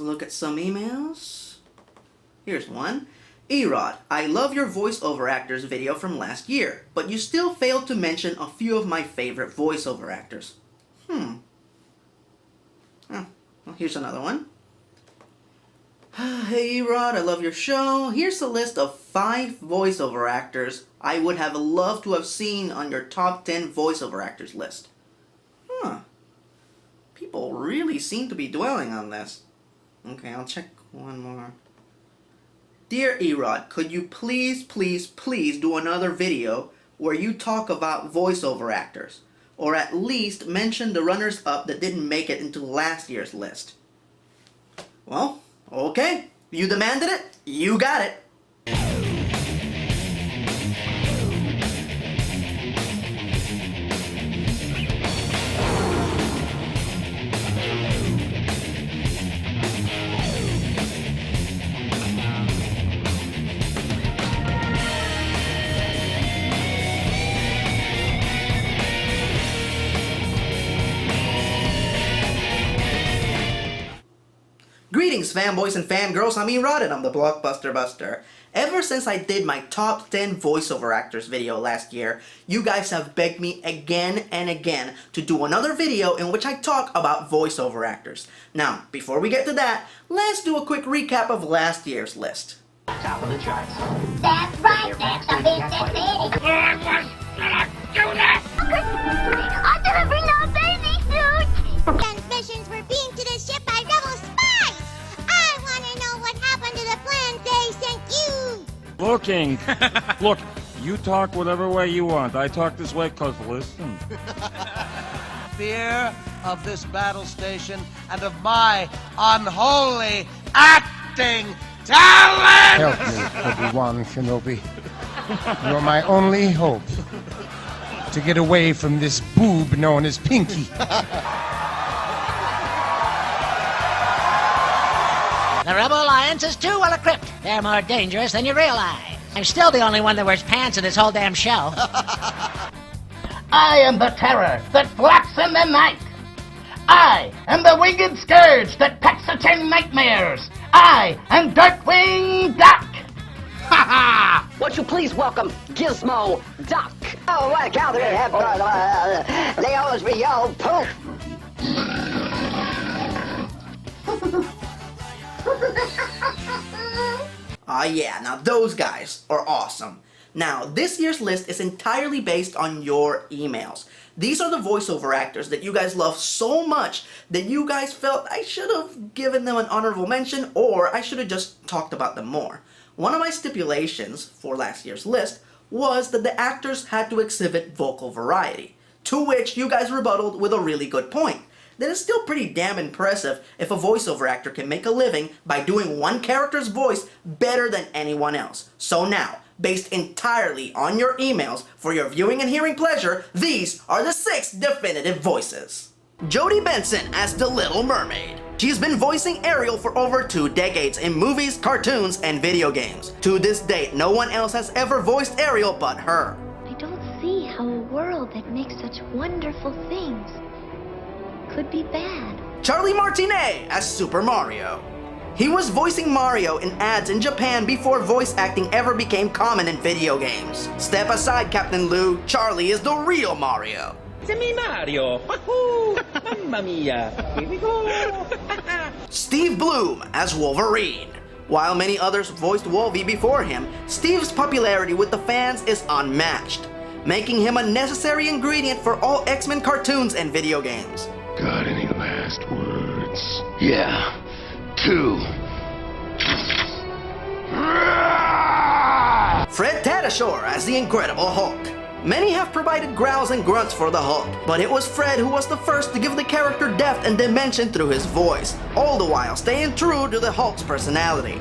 look at some emails. Here's one. Erod, I love your voiceover actors video from last year, but you still failed to mention a few of my favorite voiceover actors. Oh, well, here's another one. Hey Erod, I love your show. Here's a list of 5 voiceover actors I would have loved to have seen on your top 10 voiceover actors list. People really seem to be dwelling on this. Okay, I'll check one more. Dear Erod, could you please do another video where you talk about voiceover actors? Or at least mention the runners-up that didn't make it into last year's list. Well, okay. You demanded it, you got it. Greetings fanboys and fangirls, I'm Erod and I'm the Blockbuster Buster. Ever since I did my top 10 voiceover actors video last year, you guys have begged me again and again to do another video in which I talk about voiceover actors. Now, before we get to that, let's do a quick recap of last year's list. Top of the charts. That's right, that's a big sexy. Do that! I didn't bring no bathing suit! Transmissions were beamed to the ship by rebel spies! I want to know what happened to the plans they sent you! Looking. Look, you talk whatever way you want. I talk this way because listen. Fear of this battle station and of my unholy acting talent! Help me, Obi-Wan Kenobi. You're my only hope to get away from this boob known as Pinky. The Rebel Alliance is too well equipped. They're more dangerous than you realize. I'm still the only one that wears pants in this whole damn show. I am the terror that flaps in the night. I am the winged scourge that pecks at your nightmares. I am Darkwing Duck. Ha ha! Won't you please welcome Gizmo Duck? Oh, what how they have they always be yelled poop. Yeah, now those guys are awesome. Now, this year's list is entirely based on your emails. These are the voiceover actors that you guys love so much that you guys felt I should have given them an honorable mention or I should have just talked about them more. One of my stipulations for last year's list was that the actors had to exhibit vocal variety, to which you guys rebutted with a really good point. That is still pretty damn impressive if a voiceover actor can make a living by doing one character's voice better than anyone else. So now, based entirely on your emails for your viewing and hearing pleasure, these are the 6 definitive voices. JODI Benson as the Little Mermaid. She's been voicing Ariel for over 2 decades in movies, cartoons, and video games. To this date, no one else has ever voiced Ariel but her. I don't see how a world that makes such wonderful things could be bad. Charlie Martinet as Super Mario. He was voicing Mario in ads in Japan before voice acting ever became common in video games. Step aside, Captain Lou. Charlie is the real Mario. It's me, Mario. Wahoo! Mamma mia. Here we go. Steve Bloom as Wolverine. While many others voiced Wolvie before him, Steve's popularity with the fans is unmatched, making him a necessary ingredient for all X-Men cartoons and video games. Got any last words? Yeah. 2. Fred TATASCIORE as the Incredible Hulk. Many have provided growls and grunts for the Hulk, but it was Fred who was the first to give the character depth and dimension through his voice, all the while staying true to the Hulk's personality.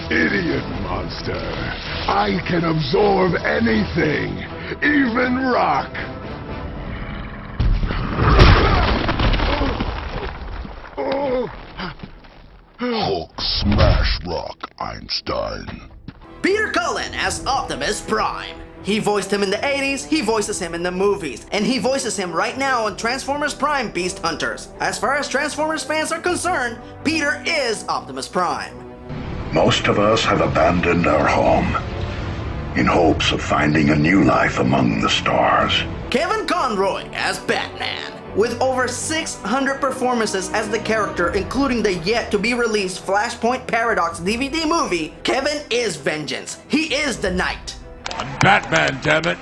Idiot monster. I can absorb anything, even rock. Hulk smash rock, Einstein. Peter Cullen as Optimus Prime. He voiced him in the 80s, he voices him in the movies, and he voices him right now on Transformers Prime Beast Hunters. As far as Transformers fans are concerned, Peter is Optimus Prime. Most of us have abandoned our home in hopes of finding a new life among the stars. Kevin Conroy as Batman. With over 600 performances as the character, including the yet-to-be-released Flashpoint Paradox DVD movie, Kevin is vengeance. He is the Knight. I'm Batman, damn it.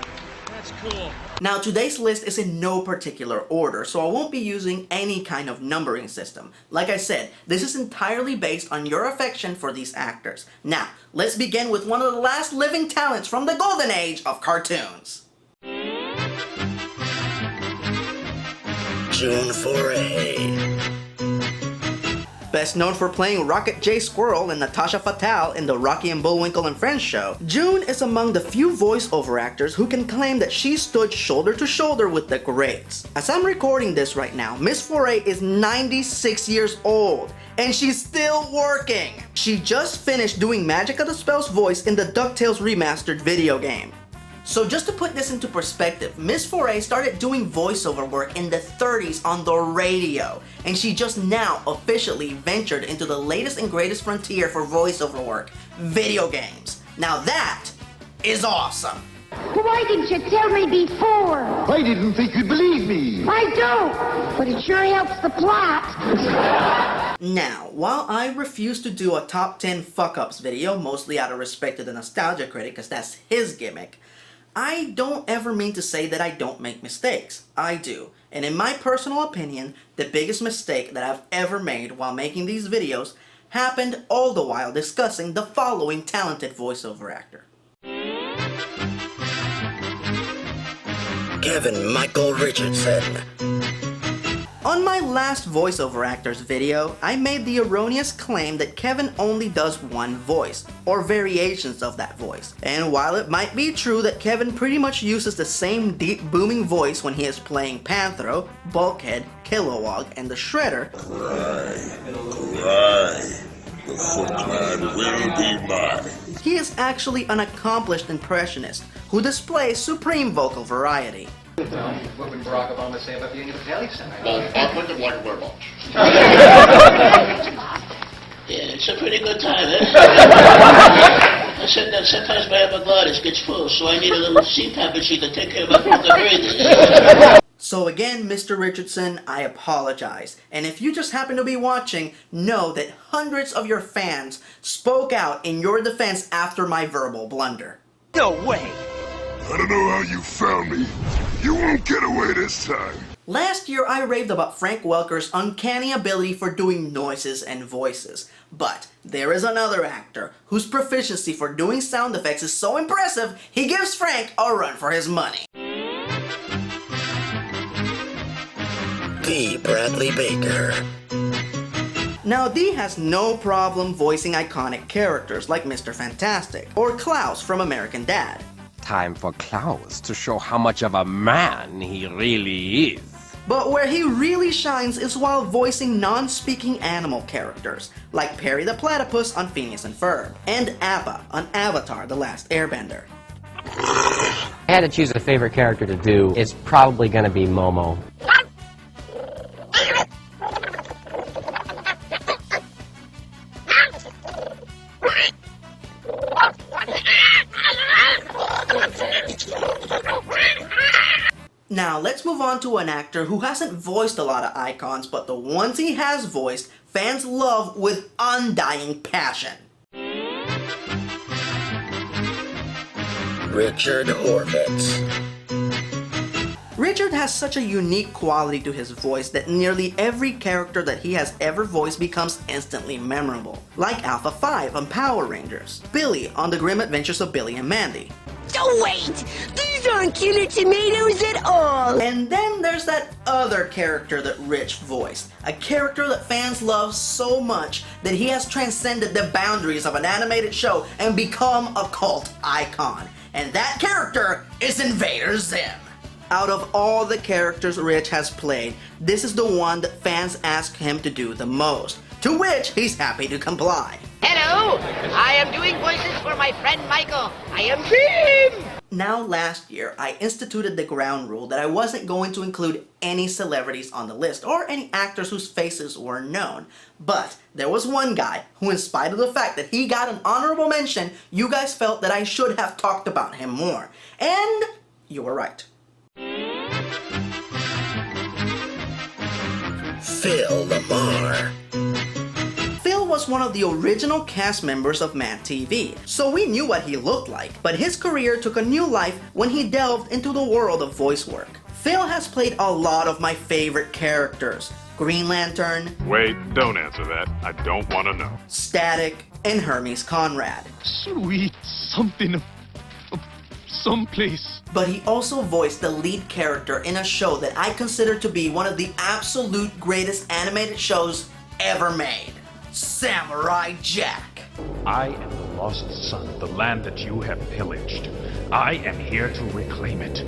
That's cool. Now, today's list is in no particular order, so I won't be using any kind of numbering system. Like I said, this is entirely based on your affection for these actors. Now, let's begin with one of the last living talents from the golden age of cartoons. June Foray. Best known for playing Rocket J. Squirrel and Natasha Fatale in the Rocky and Bullwinkle and Friends show, June is among the few voiceover actors who can claim that she stood shoulder to shoulder with the greats. As I'm recording this right now, Miss Foray is 96 years old, and she's still working! She just finished doing Magic of the Spell's voice in the DuckTales Remastered video game. So just to put this into perspective, Miss Foray started doing voiceover work in the 30s on the radio, and she just now officially ventured into the latest and greatest frontier for voiceover work, video games. Now that is awesome! Why didn't you tell me before? I didn't think you'd believe me. I don't, but it sure helps the plot. Now, while I refuse to do a top 10 fuck-ups video, mostly out of respect to the Nostalgia Critic, because that's his gimmick, I don't ever mean to say that I don't make mistakes. I do. And in my personal opinion, the biggest mistake that I've ever made while making these videos happened all the while discussing the following talented voiceover actor. Kevin Michael Richardson. On my last voiceover actors video, I made the erroneous claim that Kevin only does one voice, or variations of that voice. And while it might be true that Kevin pretty much uses the same deep booming voice when he is playing Panthro, Bulkhead, Kilowog, and the Shredder, The footman will be mine. he is actually an accomplished impressionist who displays supreme vocal variety. What would Barack Obama say about being at the Daily Center? I'll put the one word on. Yeah, it's a pretty good time, eh? I said that sometimes my epiglottis gets full, so I need a little CPAP machine to take care of my breathing. So again, Mr. Richardson, I apologize. And if you just happen to be watching, know that hundreds of your fans spoke out in your defense after my verbal blunder. No way! I don't know how you found me. You won't get away this time. Last year, I raved about Frank Welker's uncanny ability for doing noises and voices. But there is another actor whose proficiency for doing sound effects is so impressive, he gives Frank a run for his money. D. Bradley Baker. Now, Dee has no problem voicing iconic characters like Mr. Fantastic or Klaus from American Dad. Time for Klaus to show how much of a man he really is. But where he really shines is while voicing non-speaking animal characters, like Perry the Platypus on Phineas and Ferb, and Appa on Avatar: The Last Airbender. If I had to choose a favorite character to do, it's probably going to be Momo. Now, let's move on to an actor who hasn't voiced a lot of icons, but the ones he has voiced, fans love with undying passion. Richard HORVITZ. Richard has such a unique quality to his voice that nearly every character that he has ever voiced becomes instantly memorable. Like Alpha 5 on Power Rangers, Billy on The Grim Adventures of Billy and Mandy. Oh wait, these aren't killer tomatoes at all! And then there's that other character that Rich voiced. A character that fans love so much that he has transcended the boundaries of an animated show and become a cult icon. And that character is Invader Zim. Out of all the characters Rich has played, this is the one that fans ask him to do the most, to which he's happy to comply. Hello, I am doing voices for my friend Michael. I am Zim! Now last year, I instituted the ground rule that I wasn't going to include any celebrities on the list or any actors whose faces were known. But there was one guy who, in spite of the fact that he got an honorable mention, you guys felt that I should have talked about him more. And you were right. Phil Lamar. Phil was one of the original cast members of Mad TV, so we knew what he looked like, but his career took a new life when he delved into the world of voice work. Phil has played a lot of my favorite characters: Green Lantern, Wait, don't answer that. I don't want to know. Static, and Hermes Conrad. Sweet something of someplace. But he also voiced the lead character in a show that I consider to be one of the absolute greatest animated shows ever made: Samurai Jack. I am the lost son of the land that you have pillaged. I am here to reclaim it.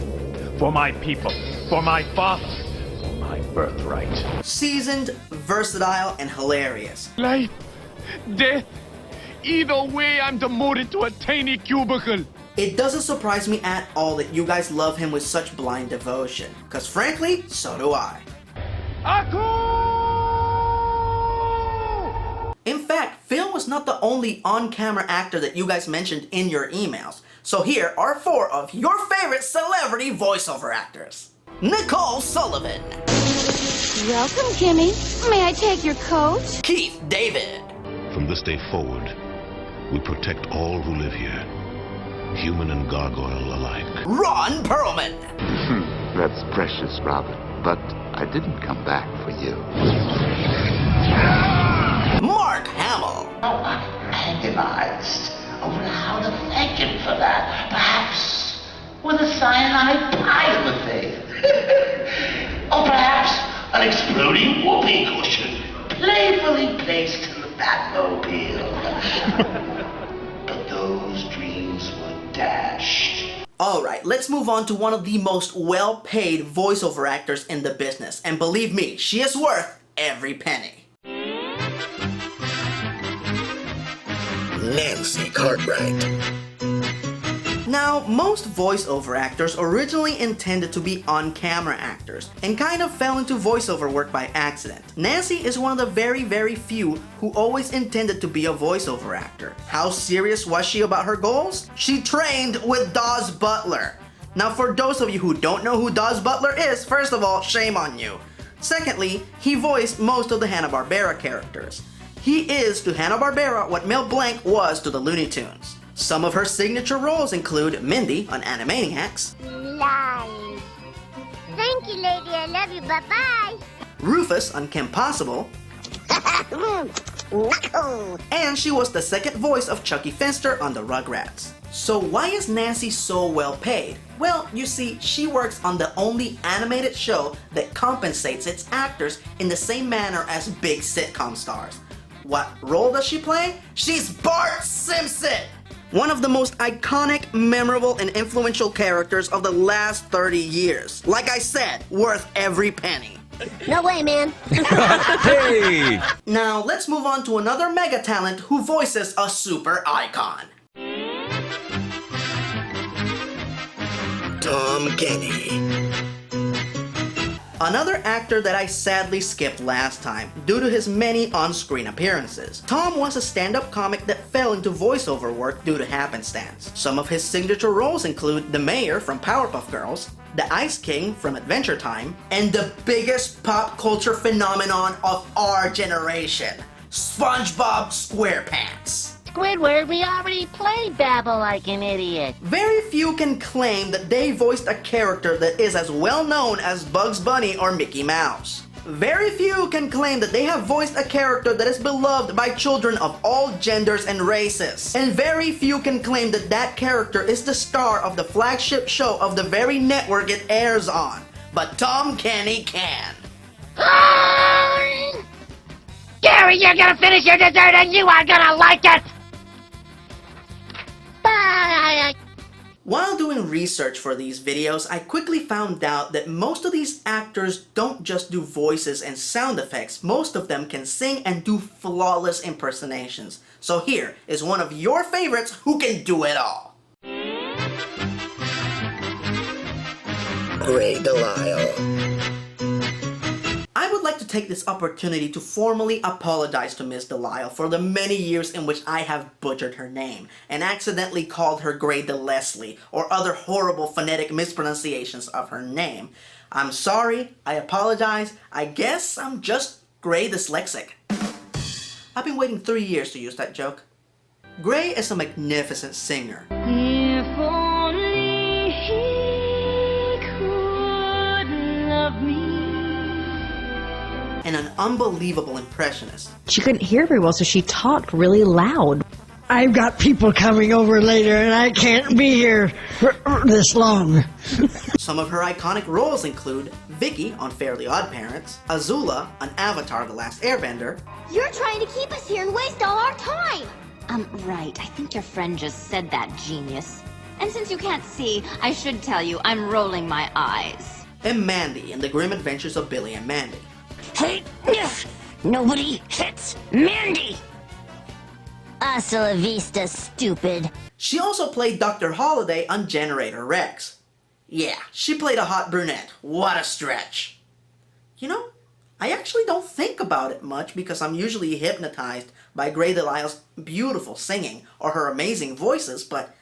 For my people, for my father, for my birthright. Seasoned, versatile, and hilarious. Life, death, either way I'm demoted to a tiny cubicle. It doesn't surprise me at all that you guys love him with such blind devotion, because frankly, so do I. In fact, Phil was not the only on-camera actor that you guys mentioned in your emails. So here are 4 of your favorite celebrity voiceover actors. Nicole Sullivan. Welcome, Kimmy. May I take your coat? Keith David. From this day forward, we protect all who live here, human and gargoyle alike. Ron Perlman. That's precious, Robin, but I didn't come back for you. Mark Hamill. Oh, I'm agonized over how to thank him for that. Perhaps with a cyanide pie in the face. Or perhaps an exploding whoopee cushion playfully placed in the Batmobile. But those dreams were dashed. Alright, let's move on to one of the most well-paid voiceover actors in the business. And believe me, she is worth every penny. Nancy Cartwright. Now, most voiceover actors originally intended to be on-camera actors and kind of fell into voiceover work by accident. Nancy is one of the very, very few who always intended to be a voiceover actor. How serious was she about her goals? She trained with Daws Butler. Now, for those of you who don't know who Daws Butler is, first of all, shame on you. Secondly, he voiced most of the Hanna-Barbera characters. He is to Hanna-Barbera what Mel Blanc was to the Looney Tunes. Some of her signature roles include Mindy on Animaniacs, Lies. Thank you, lady. I love you. Bye-bye. Rufus on Kim Possible, and she was the second voice of Chucky Finster on the Rugrats. So why is Nancy so well paid? Well, you see, she works on the only animated show that compensates its actors in the same manner as big sitcom stars. What role does she play? She's Bart Simpson! One of the most iconic, memorable, and influential characters of the last 30 years. Like I said, worth every penny. No way, man. Hey! Now, let's move on to another mega talent who voices a super icon. Tom Kenny. Another actor that I sadly skipped last time due to his many on-screen appearances. Tom was a stand-up comic that fell into voiceover work due to happenstance. Some of his signature roles include the Mayor from Powerpuff Girls, the Ice King from Adventure Time, and the biggest pop culture phenomenon of our generation, SpongeBob SquarePants. Squidward, we already played Babble Like an Idiot. Very few can claim that they voiced a character that is as well known as Bugs Bunny or Mickey Mouse. Very few can claim that they have voiced a character that is beloved by children of all genders and races. And very few can claim that that character is the star of the flagship show of the very network it airs on. But Tom Kenny can. Gary, you're gonna finish your dessert and you are gonna like it! Bye! While doing research for these videos, I quickly found out that most of these actors don't just do voices and sound effects, most of them can sing and do flawless impersonations. So here is one of your favorites who can do it all. Grey Delisle. I would like to take this opportunity to formally apologize to Miss Delisle for the many years in which I have butchered her name and accidentally called her Grey DeLeslie or other horrible phonetic mispronunciations of her name. I'm sorry, I apologize, I guess I'm just Grey dyslexic. I've been waiting 3 years to use that joke. Grey is a magnificent singer. If only he could love me. And an unbelievable impressionist. She couldn't hear very well, so she talked really loud. I've got people coming over later, and I can't be here for this long. Some of her iconic roles include Vicky on Fairly Odd Parents, Azula on Avatar: The Last Airbender. You're trying to keep us here and waste all our time. Right. I think your friend just said that, genius. And since you can't see, I should tell you I'm rolling my eyes. And Mandy in The Grim Adventures of Billy and Mandy. Hey, nobody hits Mandy! Hasta la vista, stupid. She also played Dr. Holiday on Generator Rex. Yeah, she played a hot brunette. What a stretch. You know, I actually don't think about it much because I'm usually hypnotized by Grey Delisle's beautiful singing or her amazing voices, but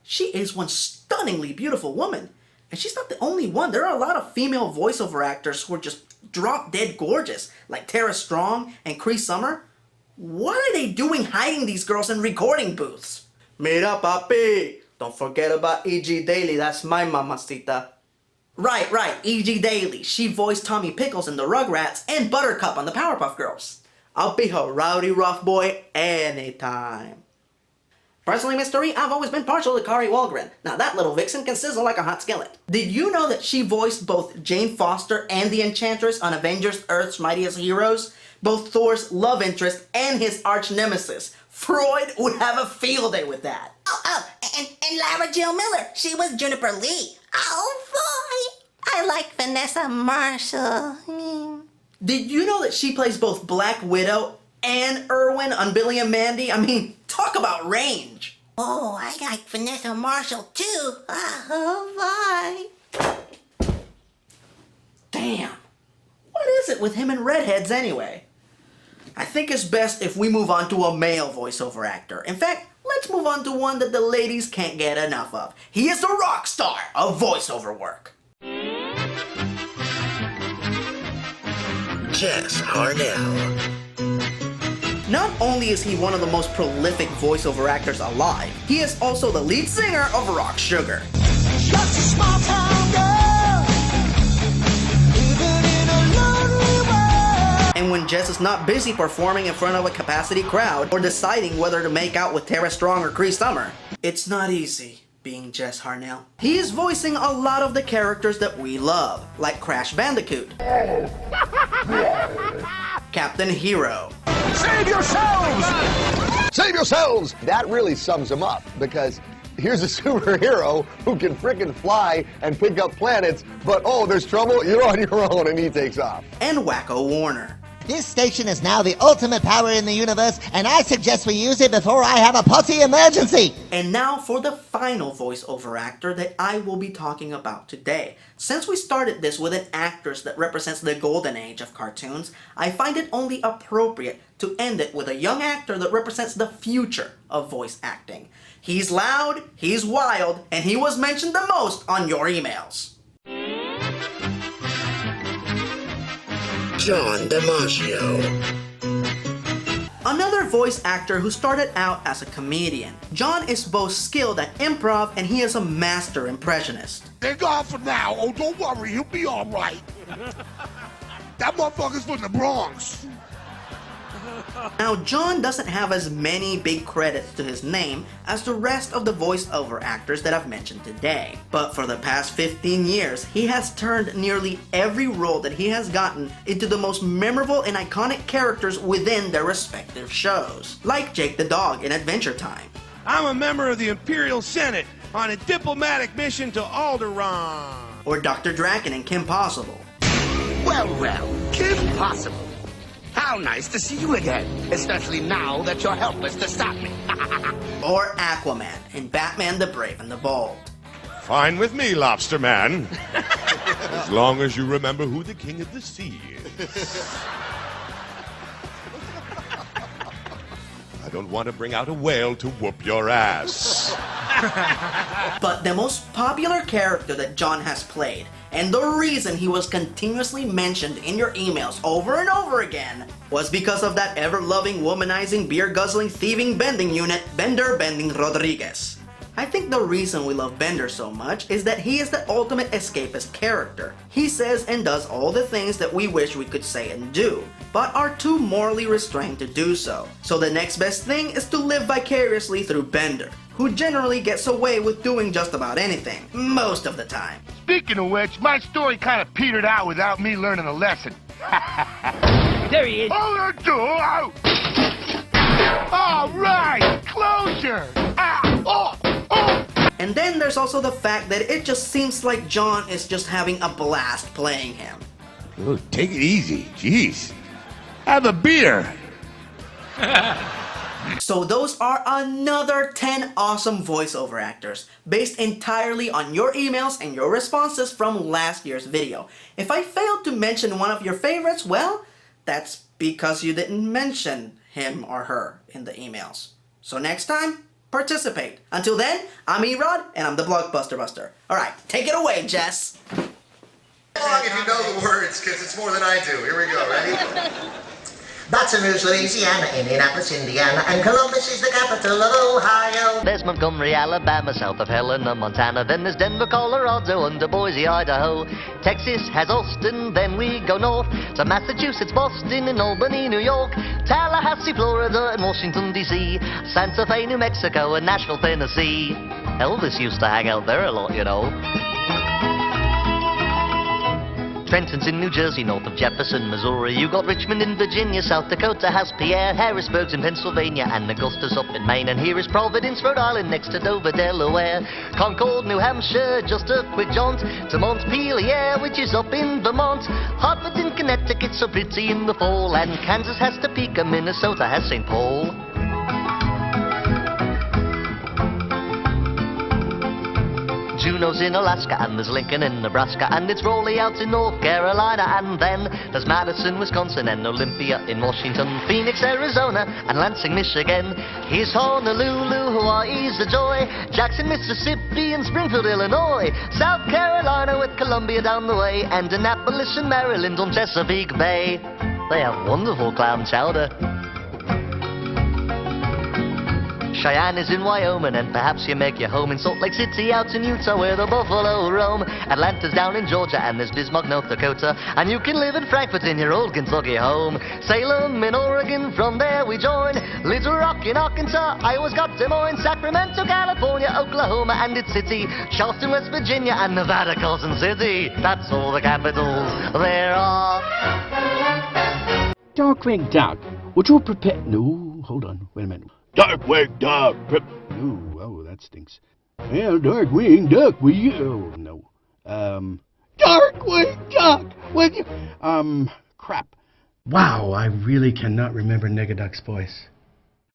she is one stunningly beautiful woman. And she's not the only one. There are a lot of female voiceover actors who are just drop-dead gorgeous, like Tara Strong and CREE Summer. What are they doing hiding these girls in recording booths? Mira, papi. Don't forget about E.G. Daily. That's my mamacita. Right. E.G. Daily. She voiced Tommy Pickles in the Rugrats and Buttercup on the Powerpuff Girls. I'll be her rowdy rough boy anytime. Personally, Miss Story, I've always been partial to Kari Wahlgren. Now that little vixen can sizzle like a hot skillet. Did you know that she voiced both Jane Foster and the Enchantress on Avengers Earth's Mightiest Heroes? Both Thor's love interest and his arch nemesis. Freud would have a field day with that. And Lara Jill Miller. She was Juniper Lee. Oh, boy. I like Vanessa Marshall. Did you know that she plays both Black Widow and Irwin on Billy and Mandy? I mean, talk about range. Oh, I like Vanessa Marshall, too. Oh, boy. Damn. What is it with him and redheads anyway? I think it's best if we move on to a male voiceover actor. In fact, let's move on to one that the ladies can't get enough of. He is the rock star of voiceover work. Jess Harnell. Not only is he one of the most prolific voiceover actors alive, he is also the lead singer of Rock Sugar. Just a small town girl, living in a lonely world. And when Jess is not busy performing in front of a capacity crowd or deciding whether to make out with Tara Strong or CREE Summer, it's not easy being Jess Harnell. He is voicing a lot of the characters that we love, like Crash Bandicoot, Captain Hero. Save yourselves! Save yourselves! That really sums him up, because here's a superhero who can frickin' fly and pick up planets, but oh, there's trouble, you're on your own, and he takes off. And Wacko Warner. This station is now the ultimate power in the universe, and I suggest we use it before I have a pussy emergency! And now for the final voiceover actor that I will be talking about today. Since we started this with an actress that represents the golden age of cartoons, I find it only appropriate to end it with a young actor that represents the future of voice acting. He's loud, he's wild, and he was mentioned the most on your emails. John DiMaggio. Another voice actor who started out as a comedian. John is both skilled at improv and he is a master impressionist. Thank God for now. Oh, don't worry, he'll be all right. That motherfucker's from the Bronx. Now, John doesn't have as many big credits to his name as the rest of the voiceover actors that I've mentioned today. But for the past 15 years, he has turned nearly every role that he has gotten into the most memorable and iconic characters within their respective shows. Like Jake the Dog in Adventure Time. I'm a member of the Imperial Senate on a diplomatic mission to Alderaan. Or Dr. Draken in Kim Possible. Well, Kim Possible. How nice to see you again, especially now that you're helpless to stop me. Or Aquaman in Batman the Brave and the Bold. Fine with me, Lobster Man. As long as you remember who the king of the sea is. I don't want to bring out a whale to whoop your ass. But the most popular character that John has played, and the reason he was continuously mentioned in your emails over and over again, was because of that ever-loving, womanizing, beer-guzzling, thieving bending unit, Bender Bending Rodriguez. I think the reason we love Bender so much is that he is the ultimate escapist character. He says and does all the things that we wish we could say and do, but are too morally restrained to do so. So the next best thing is to live vicariously through Bender, who generally gets away with doing just about anything, most of the time. Speaking of which, my story kind of petered out without me learning a lesson. There he is. Hold the door out. All right, closure. And then there's also the fact that it just seems like John is just having a blast playing him. Oh, take it easy. Jeez. Have a beer. So those are another 10 awesome voiceover actors, based entirely on your emails and your responses from last year's video. If I failed to mention one of your favorites, well, that's because you didn't mention him or her in the emails. So next time, participate. Until then, I'm Erod, and I'm the Blockbuster Buster. Alright, take it away, Jess. If you know the words, because it's more than I do. Here we go, ready? Baton Rouge, Louisiana, Indianapolis, Indiana, and Columbus is the capital of Ohio. There's Montgomery, Alabama, south of Helena, Montana. Then there's Denver, Colorado, under Boise, Idaho. Texas has Austin, then we go north to Massachusetts, Boston, and Albany, New York. Tallahassee, Florida, and Washington, D.C. Santa Fe, New Mexico, and Nashville, Tennessee. Elvis used to hang out there a lot, you know. Trenton's in New Jersey, north of Jefferson, Missouri. You got Richmond in Virginia, South Dakota has Pierre. Harrisburg's in Pennsylvania, and Augusta's up in Maine. And here is Providence, Rhode Island, next to Dover, Delaware. Concord, New Hampshire, just a quick jaunt to Montpelier, which is up in Vermont. Hartford's in Connecticut, so pretty in the fall. And Kansas has Topeka, Minnesota has St. Paul. Juneau's in Alaska, and there's Lincoln in Nebraska, and it's Raleigh out in North Carolina, and then there's Madison, Wisconsin, and Olympia in Washington, Phoenix, Arizona, and Lansing, Michigan. Here's Honolulu, Hawaii's a joy, Jackson, Mississippi, and Springfield, Illinois, South Carolina with Columbia down the way, and Annapolis in Maryland on Chesapeake Bay. They have wonderful clam chowder. Cheyenne is in Wyoming, and perhaps you make your home in Salt Lake City out in Utah where the buffalo roam. Atlanta's down in Georgia, and there's Bismarck, North Dakota, and you can live in Frankfurt in your old Kentucky home. Salem in Oregon, from there we join. Little Rock in Arkansas, Iowa's got Des Moines, Sacramento, California, Oklahoma and its city, Charleston, West Virginia, and Nevada, Carson City. That's all the capitals there are. Darkwing Duck, would you prepare... No, hold on, wait a minute. Darkwing Duck, Ooh, oh, that stinks. Well, Darkwing Duck, will you... Oh, no. Darkwing Duck, will you... Crap. Wow, I really cannot remember Negaduck's voice.